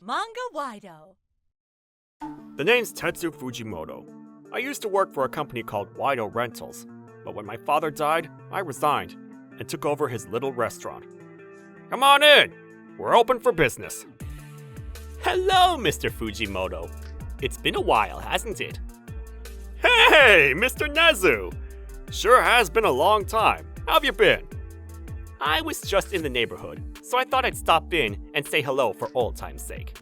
Manga-Waido. The name's Tetsu Fujimoto. I used to work for a company called Waido Rentals, but when my father died, I resigned and took over his little restaurant. Come on in! We're open for business. Hello, Mr. Fujimoto. It's been a while, hasn't it? Hey, Mr. Nezu! Sure has been a long time. How have you been? I was just in the neighborhood, so I thought I'd stop in and say hello for old time's sake.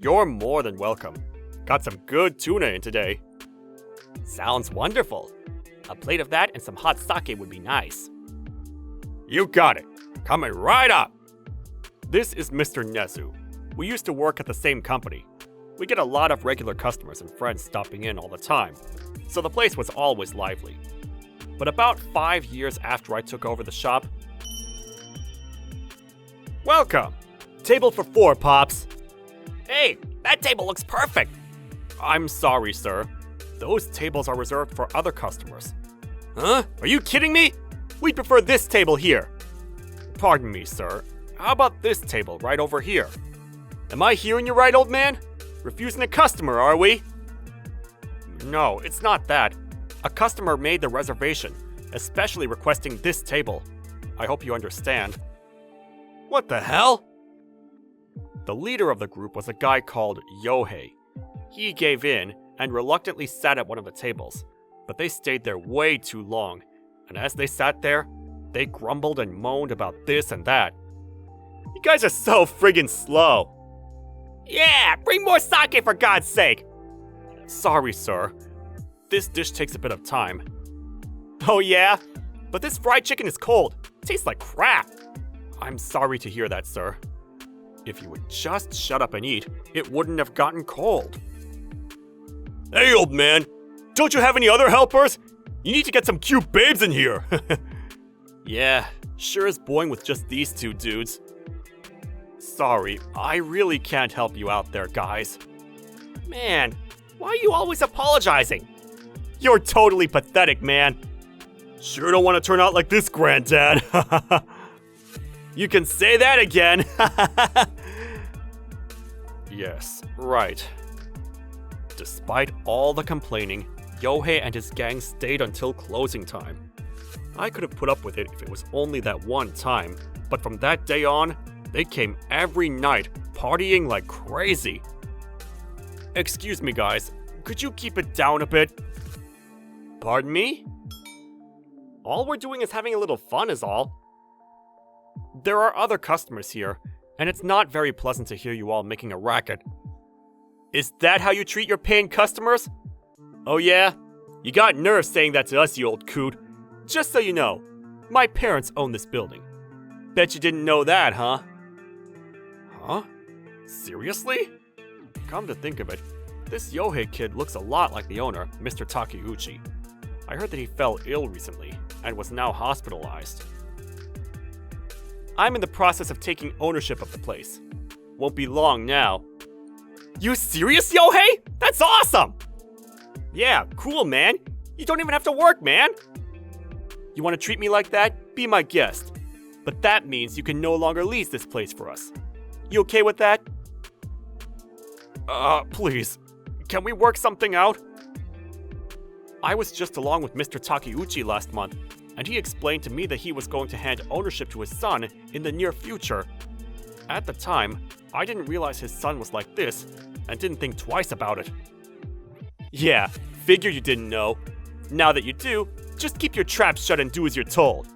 You're more than welcome. Got some good tuna in today. Sounds wonderful. A plate of that and some hot sake would be nice. You got it. Coming right up. This is Mr. Nezu. We used to work at the same company. We get a lot of regular customers and friends stopping in all the time, so the place was always lively. But about 5 years after I took over the shop... Welcome! Table for 4, Pops. Hey, that table looks perfect! I'm sorry, sir. Those tables are reserved for other customers. Huh? Are you kidding me? We'd prefer this table here. Pardon me, sir. How about this table right over here? Am I hearing you right, old man? Refusing a customer, are we? No, it's not that. A customer made the reservation, especially requesting this table. I hope you understand. What the hell? The leader of the group was a guy called Yohei. He gave in and reluctantly sat at one of the tables, but they stayed there way too long, and as they sat there, they grumbled and moaned about this and that. You guys are so friggin' slow. Yeah, bring more sake for God's sake! Sorry, sir. This dish takes a bit of time. Oh yeah? But this fried chicken is cold. Tastes like crap. I'm sorry to hear that, sir. If you would just shut up and eat, it wouldn't have gotten cold. Hey, old man! Don't you have any other helpers? You need to get some cute babes in here! Yeah, sure is boring with just these two dudes. Sorry, I really can't help you out there, guys. Man, why are you always apologizing? You're totally pathetic, man. Sure don't want to turn out like this, Granddad. You can say that again. Yes, right. Despite all the complaining, Yohei and his gang stayed until closing time. I could have put up with it if it was only that one time, but from that day on, they came every night, partying like crazy. Excuse me, guys. Could you keep it down a bit? Pardon me? All we're doing is having a little fun is all. There are other customers here, and it's not very pleasant to hear you all making a racket. Is that how you treat your paying customers? Oh yeah? You got nerve saying that to us, you old coot. Just so you know, my parents own this building. Bet you didn't know that, huh? Huh? Seriously? Come to think of it, this Yohei kid looks a lot like the owner, Mr. Takeuchi. I heard that he fell ill recently and was now hospitalized. I'm in the process of taking ownership of the place. Won't be long now. You serious, Yohei? That's awesome! Yeah, cool, man. You don't even have to work, man. You want to treat me like that? Be my guest. But that means you can no longer lease this place for us. You okay with that? Please. Can we work something out? I was just along with Mr. Takeuchi last month, and he explained to me that he was going to hand ownership to his son in the near future. At the time, I didn't realize his son was like this, and didn't think twice about it. Yeah, figured you didn't know. Now that you do, just keep your trap shut and do as you're told.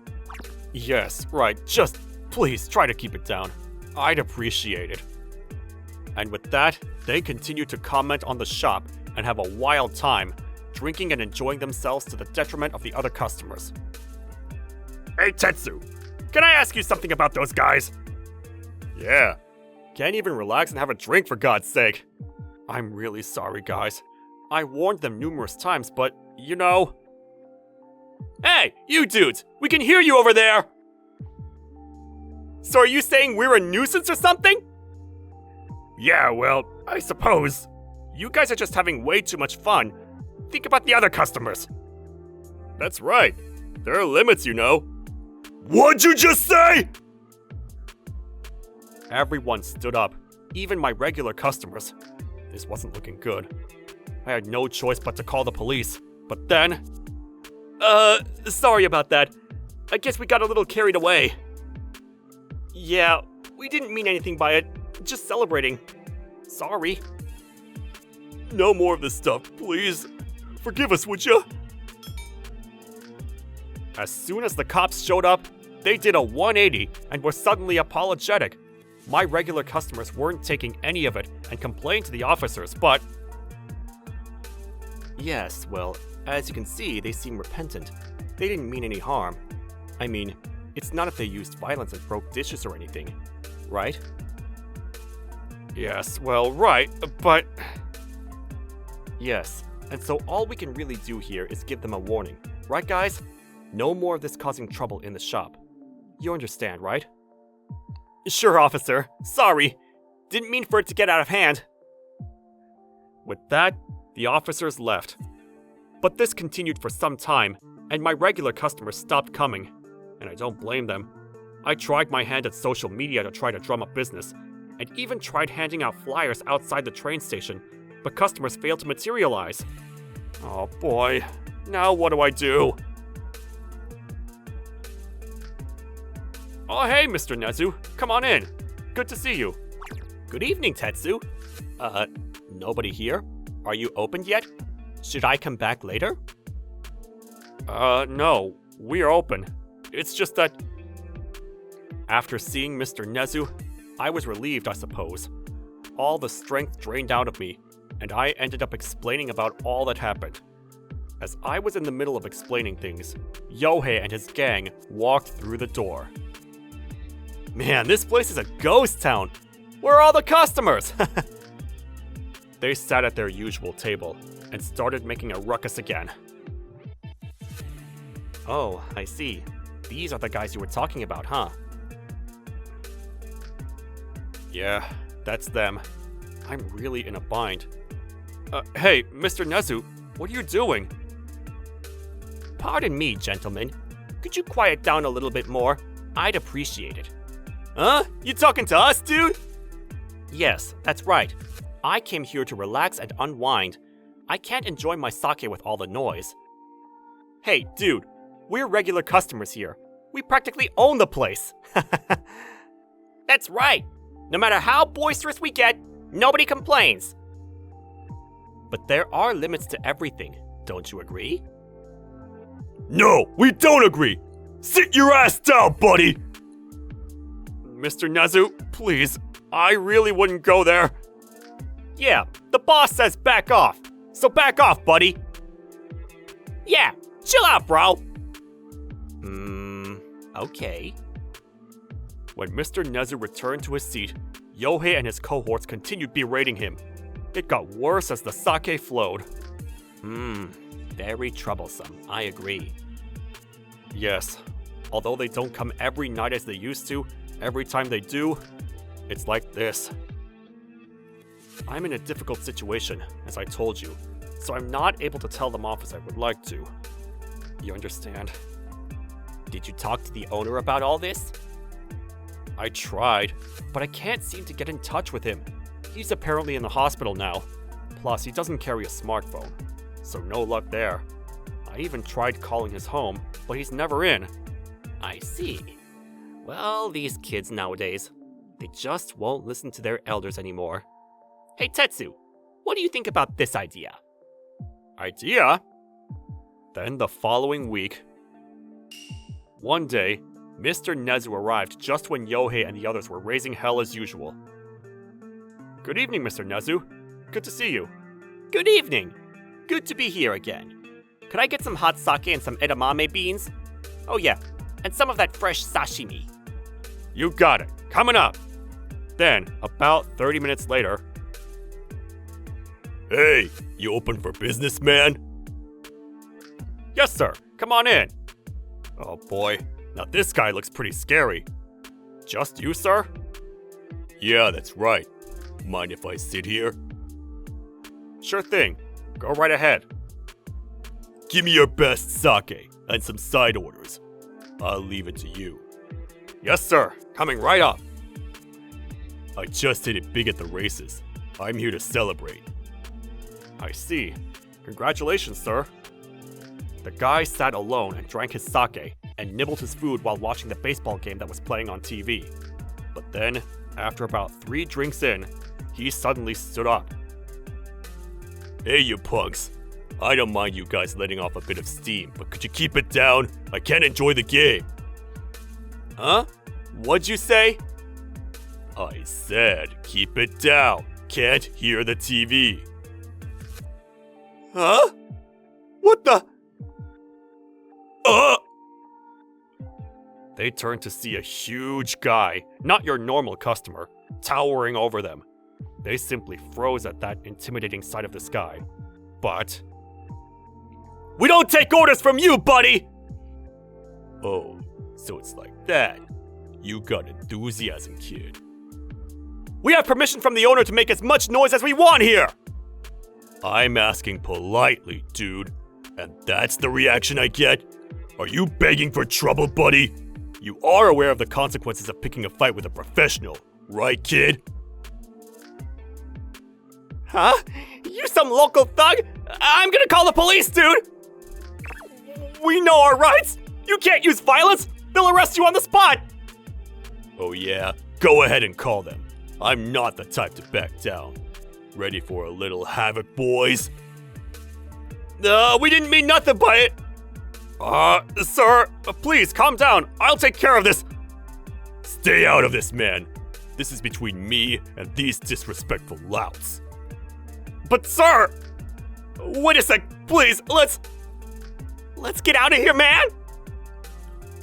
Yes, right, just please try to keep it down. I'd appreciate it. And with that, they continue to comment on the shop and have a wild time, drinking and enjoying themselves to the detriment of the other customers. Hey Tetsu, can I ask you something about those guys? Yeah. Can't even relax and have a drink for God's sake. I'm really sorry, guys. I warned them numerous times, but, you know... Hey, you dudes! We can hear you over there! So are you saying we're a nuisance or something? Yeah, well, I suppose. You guys are just having way too much fun. Think about the other customers. That's right. There are limits, you know. What'd you just say? Everyone stood up, even my regular customers. This wasn't looking good. I had no choice but to call the police. But then... sorry about that. I guess we got a little carried away. Yeah, we didn't mean anything by it. Just celebrating. Sorry. No more of this stuff, please. Forgive us, would ya? As soon as the cops showed up, they did a 180 and were suddenly apologetic. My regular customers weren't taking any of it and complained to the officers, but... Yes, well, as you can see, they seem repentant. They didn't mean any harm. I mean, it's not if they used violence and broke dishes or anything, right? Yes, well, right, but... Yes, and so all we can really do here is give them a warning. Right, guys? No more of this causing trouble in the shop. You understand, right? Sure, officer. Sorry. Didn't mean for it to get out of hand. With that, the officers left. But this continued for some time, and my regular customers stopped coming. And I don't blame them. I tried my hand at social media to try to drum up business, and even tried handing out flyers outside the train station, but customers failed to materialize. Oh boy, now what do I do? Oh hey, Mr. Nezu, come on in. Good to see you. Good evening, Tetsu. Nobody here? Are you opened yet? Should I come back later? No, we're open. It's just that... After seeing Mr. Nezu, I was relieved, I suppose. All the strength drained out of me, and I ended up explaining about all that happened. As I was in the middle of explaining things, Yohei and his gang walked through the door. Man, this place is a ghost town! Where are all the customers? They sat at their usual table and started making a ruckus again. Oh, I see. These are the guys you were talking about, huh? Yeah, that's them. I'm really in a bind. Hey, Mr. Nezu, what are you doing? Pardon me, gentlemen. Could you quiet down a little bit more? I'd appreciate it. Huh? You talking to us, dude? Yes, that's right. I came here to relax and unwind. I can't enjoy my sake with all the noise. Hey, dude, we're regular customers here. We practically own the place. That's right. No matter how boisterous we get, nobody complains. But there are limits to everything, don't you agree? No, we don't agree! Sit your ass down, buddy! Mr. Nezu, please, I really wouldn't go there. Yeah, the boss says back off, so back off, buddy. Yeah, chill out, bro. Okay. When Mr. Nezu returned to his seat, Yohei and his cohorts continued berating him. It got worse as the sake flowed. Very troublesome, I agree. Yes, although they don't come every night as they used to, every time they do, it's like this. I'm in a difficult situation, as I told you, so I'm not able to tell them off as I would like to. You understand? Did you talk to the owner about all this? I tried, but I can't seem to get in touch with him. He's apparently in the hospital now. Plus, he doesn't carry a smartphone, so no luck there. I even tried calling his home, but he's never in. I see. Well, these kids nowadays, they just won't listen to their elders anymore. Hey Tetsu, what do you think about this idea? Idea? Then the following week. One day, Mr. Nezu arrived just when Yohei and the others were raising hell as usual. Good evening, Mr. Nezu. Good to see you. Good evening. Good to be here again. Could I get some hot sake and some edamame beans? Oh yeah, and some of that fresh sashimi. You got it. Coming up. Then, about 30 minutes later... Hey, you open for business, man? Yes, sir. Come on in. Oh boy, now this guy looks pretty scary. Just you, sir? Yeah, that's right. Mind if I sit here? Sure thing. Go right ahead. Give me your best sake and some side orders. I'll leave it to you. Yes, sir. Coming right up. I just hit it big at the races. I'm here to celebrate. I see. Congratulations, sir. The guy sat alone and drank his sake and nibbled his food while watching the baseball game that was playing on TV. But then, after about 3 drinks in, he suddenly stood up. Hey, you punks. I don't mind you guys letting off a bit of steam, but could you keep it down? I can't enjoy the game. Huh? What'd you say? I said, keep it down. Can't hear the TV. Huh? What the? They turned to see a huge guy, not your normal customer, towering over them. They simply froze at that intimidating sight of the sky. But... We don't take orders from you, buddy! Oh, so it's like that. You got enthusiasm, kid. We have permission from the owner to make as much noise as we want here! I'm asking politely, dude. And that's the reaction I get? Are you begging for trouble, buddy? You are aware of the consequences of picking a fight with a professional, right, kid? Huh? You some local thug? I'm gonna call the police, dude! We know our rights! You can't use violence! They'll arrest you on the spot! Oh yeah? Go ahead and call them. I'm not the type to back down. Ready for a little havoc, boys? We didn't mean nothing by it! Sir, please calm down. I'll take care of this. Stay out of this, man. This is between me and these disrespectful louts. But sir! Wait a sec, please, let's get out of here, man!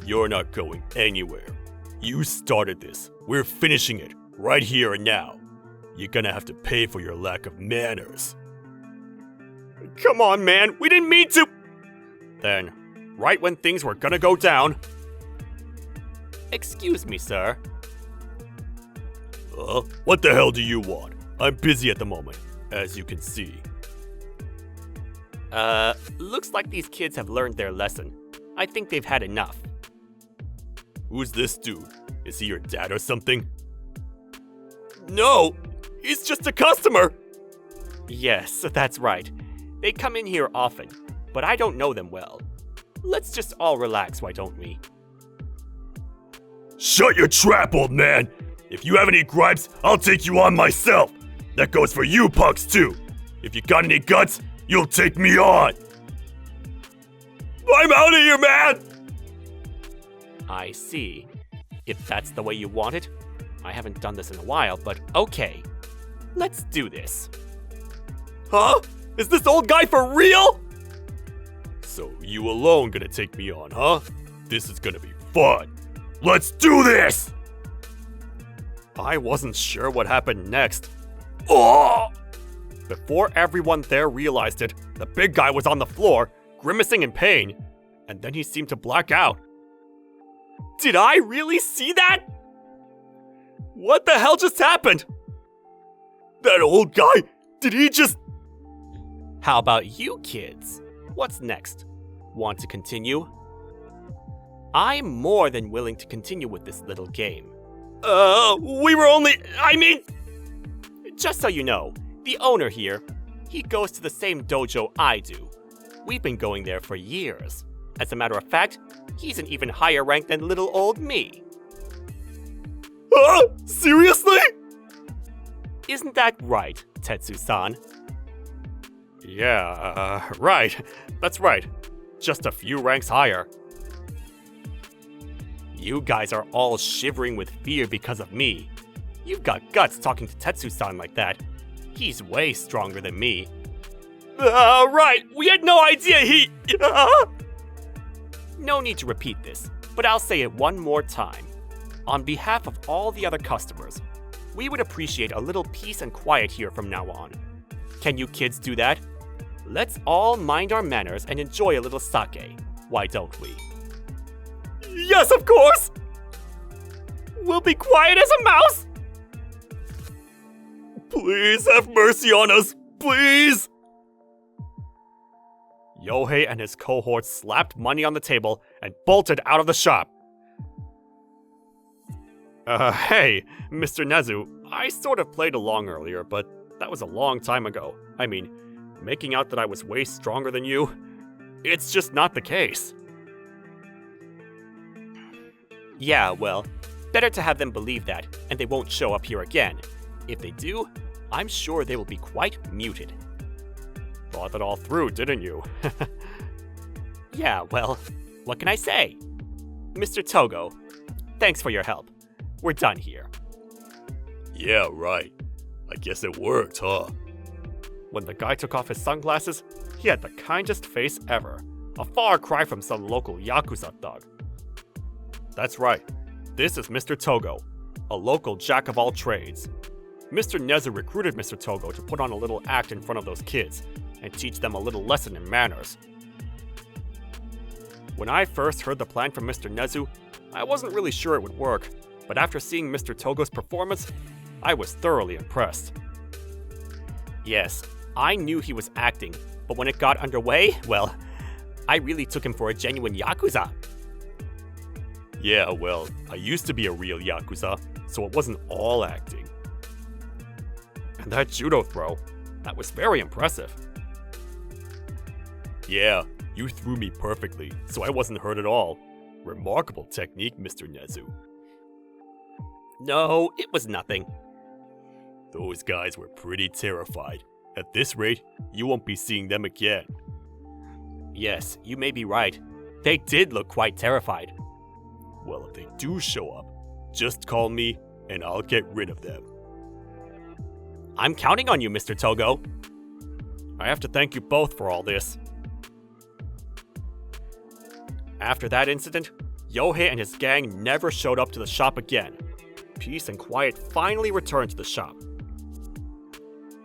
You're not going anywhere. You started this. We're finishing it, right here and now. You're gonna have to pay for your lack of manners. Come on, man, we didn't mean to... Then, right when things were gonna go down... Excuse me, sir. What the hell do you want? I'm busy at the moment, as you can see. Looks like these kids have learned their lesson. I think they've had enough. Who's this dude? Is he your dad or something? No, he's just a customer. Yes, that's right. They come in here often, but I don't know them well. Let's just all relax, why don't we? Shut your trap, old man! If you have any gripes, I'll take you on myself! That goes for you punks too! If you got any guts, you'll take me on! I'm out of here, man! I see. If that's the way you want it, I haven't done this in a while, but okay. Let's do this. Huh? Is this old guy for real? So you alone gonna take me on, huh? This is gonna be fun. Let's do this! I wasn't sure what happened next. Oh! Before everyone there realized it, the big guy was on the floor, grimacing in pain, and then he seemed to black out. Did I really see that? What the hell just happened? That old guy, did he just... How about you kids? What's next? Want to continue? I'm more than willing to continue with this little game. We were only... Just so you know, the owner here, he goes to the same dojo I do. We've been going there for years. As a matter of fact, he's an even higher rank than little old me. Seriously? Isn't that right, Tetsu-san? Yeah, right. That's right. Just a few ranks higher. You guys are all shivering with fear because of me. You've got guts talking to Tetsu-san like that. He's way stronger than me. Right. We had no idea he... No need to repeat this, but I'll say it one more time. On behalf of all the other customers, we would appreciate a little peace and quiet here from now on. Can you kids do that? Let's all mind our manners and enjoy a little sake. Why don't we? Yes, of course! We'll be quiet as a mouse! Please have mercy on us, please! Yohei and his cohorts slapped money on the table and bolted out of the shop. Hey, Mr. Nezu, I sort of played along earlier, but that was a long time ago. I mean, making out that I was way stronger than you, it's just not the case. Yeah, well, better to have them believe that, and they won't show up here again. If they do, I'm sure they will be quite muted. Thought that all through, didn't you? Yeah, well, what can I say? Mr. Togo, thanks for your help. We're done here. Yeah, right. I guess it worked, huh? When the guy took off his sunglasses, he had the kindest face ever. A far cry from some local yakuza thug. That's right. This is Mr. Togo, a local jack of all trades. Mr. Nezu recruited Mr. Togo to put on a little act in front of those kids and teach them a little lesson in manners. When I first heard the plan from Mr. Nezu, I wasn't really sure it would work, but after seeing Mr. Togo's performance, I was thoroughly impressed. Yes, I knew he was acting, but when it got underway, well, I really took him for a genuine yakuza. Yeah, well, I used to be a real yakuza, so it wasn't all acting. And that judo throw, that was very impressive. Yeah, you threw me perfectly, so I wasn't hurt at all. Remarkable technique, Mr. Nezu. No, it was nothing. Those guys were pretty terrified. At this rate, you won't be seeing them again. Yes, you may be right. They did look quite terrified. Well, if they do show up, just call me and I'll get rid of them. I'm counting on you, Mr. Togo. I have to thank you both for all this. After that incident, Yohei and his gang never showed up to the shop again. Peace and quiet finally returned to the shop.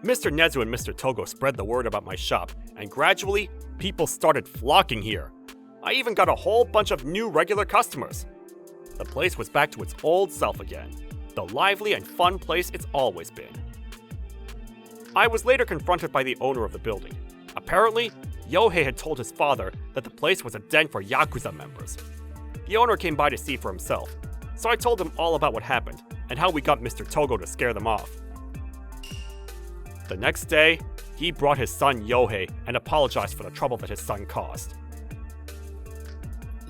Mr. Nezu and Mr. Togo spread the word about my shop, and gradually, people started flocking here. I even got a whole bunch of new regular customers. The place was back to its old self again, the lively and fun place it's always been. I was later confronted by the owner of the building. Apparently, Yohei had told his father that the place was a den for yakuza members. The owner came by to see for himself, so I told him all about what happened and how we got Mr. Togo to scare them off. The next day, he brought his son Yohei and apologized for the trouble that his son caused.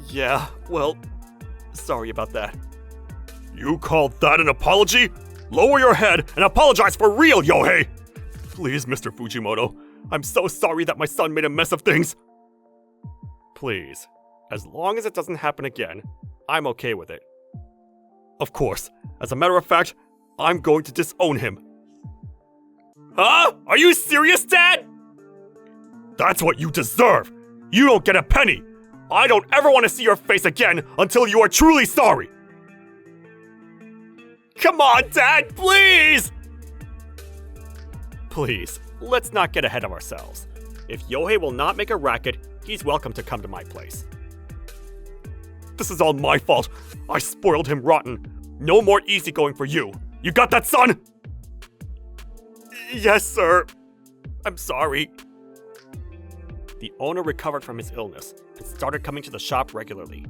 Yeah, well, sorry about that. You called that an apology? Lower your head and apologize for real, Yohei! Please, Mr. Fujimoto, I'm so sorry that my son made a mess of things. Please, as long as it doesn't happen again, I'm okay with it. Of course, as a matter of fact, I'm going to disown him. Huh? Are you serious, Dad? That's what you deserve! You don't get a penny! I don't ever want to see your face again until you are truly sorry! Come on, Dad, please! Please, let's not get ahead of ourselves. If Yohei will not make a racket, he's welcome to come to my place. This is all my fault. I spoiled him rotten. No more easygoing for you. You got that, son? Yes, sir. I'm sorry. The owner recovered from his illness and started coming to the shop regularly.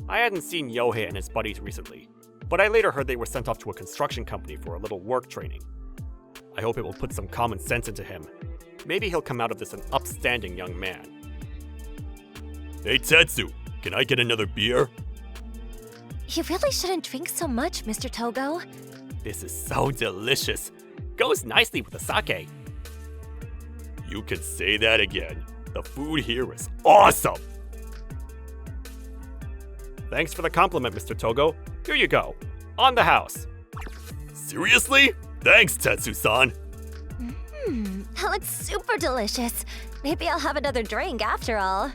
I hadn't seen Yohei and his buddies recently, but I later heard they were sent off to a construction company for a little work training. I hope it will put some common sense into him. Maybe he'll come out of this an upstanding young man. Hey Tetsu, can I get another beer? You really shouldn't drink so much, Mr. Togo. This is so delicious. Goes nicely with the sake. You can say that again. The food here is awesome! Thanks for the compliment, Mr. Togo. Here you go. On the house. Seriously? Thanks, Tetsu-san. That looks super delicious. Maybe I'll have another drink after all.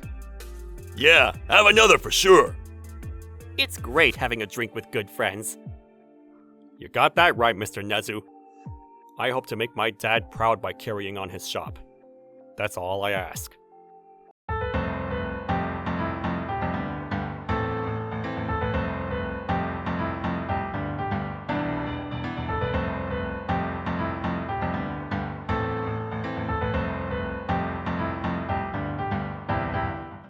Yeah, have another for sure. It's great having a drink with good friends. You got that right, Mr. Nezu. I hope to make my dad proud by carrying on his shop. That's all I ask.